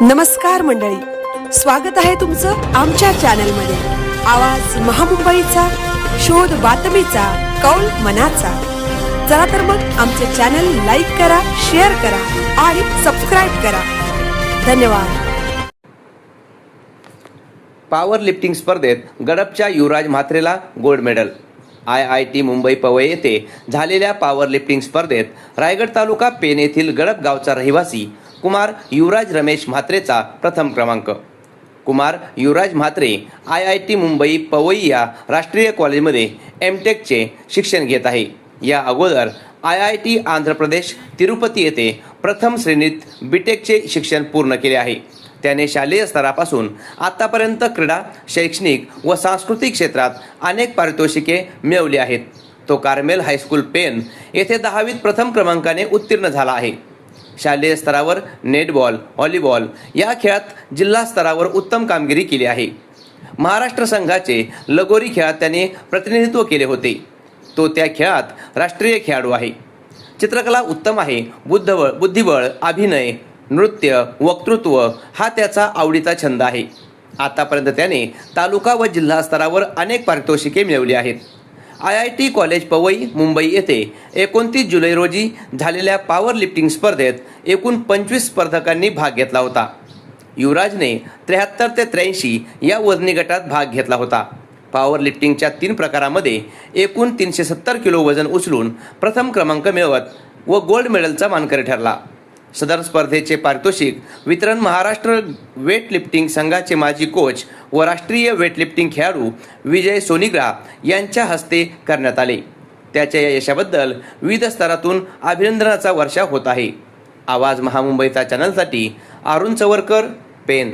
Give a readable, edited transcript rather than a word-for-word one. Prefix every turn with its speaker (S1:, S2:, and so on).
S1: नमस्कार मंडळी, स्वागत आहे तुमचं आमच्या चॅनलमध्ये। आवाज महामुंबईचा, शोध बातमीचा, कौल मनाचा। चला तर मग आमचे चॅनल लाईक करा, शेअर करा आणि सबस्क्राइब करा। धन्यवाद।
S2: पॉवर लिफ्टिंग स्पर्धेत गडपच्या युवराज म्हात्रेला gold medal. IIT Mumbai Powai येथे झालेल्या पॉवर लिफ्टिंग स्पर्धेत रायगड तालुका पेन येथील गडप गावचा रहिवासी कुमार युवराज रमेश म्हात्रेचा प्रथम क्रमांक। कुमार युवराज म्हात्रे IIT मुंबई पवई या राष्ट्रीय कॉलेजमध्ये MTechचे शिक्षण घेत आहे। या अगोदर IIT आंध्र प्रदेश तिरुपती येथे प्रथम श्रेणीत BTechचे शिक्षण पूर्ण केले आहे। त्याने शालेय स्तरापासून आतापर्यंत क्रीडा, शैक्षणिक व सांस्कृतिक क्षेत्रात अनेक पारितोषिके मिळवली आहेत। तो कार्मेल हायस्कूल पेन येथे 10वीत प्रथम क्रमांकाने उत्तीर्ण झाला आहे। शालेय स्तरावर नेटबॉल, व्हॉलीबॉल या खेळात जिल्हा स्तरावर उत्तम कामगिरी केली आहे। महाराष्ट्र संघाचे लगोरी खेळात त्याने प्रतिनिधित्व केले होते। तो त्या खेळात राष्ट्रीय खेळाडू आहे। चित्रकला उत्तम आहे। बुद्धिबळ, अभिनय, नृत्य, वक्तृत्व हा त्याचा आवडीचा छंद आहे। आतापर्यंत त्याने तालुका व जिल्हा स्तरावर अनेक पारितोषिके मिळवली आहेत। IIT कॉलेज पवई मुंबई येथे 29 जुलै रोजी झालेल्या पॉवर लिफ्टिंग स्पर्धेत एकूण 25 स्पर्धकांनी भाग घेतला होता। युवराजने 73 ते 83 या वजनी गटात भाग घेतला होता। पॉवर लिफ्टिंगच्या 3 प्रकारामध्ये एकूण 370 किलो वजन उचलून प्रथम क्रमांक मिळवत व गोल्ड मेडलचा मानकरी ठरला। सदर स्पर्धेचे पारितोषिक वितरण महाराष्ट्र वेट लिफ्टिंग संघाचे माजी कोच व राष्ट्रीय वेटलिफ्टिंग खेळाडू विजय सोनिग्रा यांच्या हस्ते करण्यात आले। त्याच्या या यशाबद्दल विविध स्तरातून अभिनंदनाचा वर्षाव होत आहे। आवाज महामुंबईचा चॅनलसाठी अरुण चवरकर, पेन।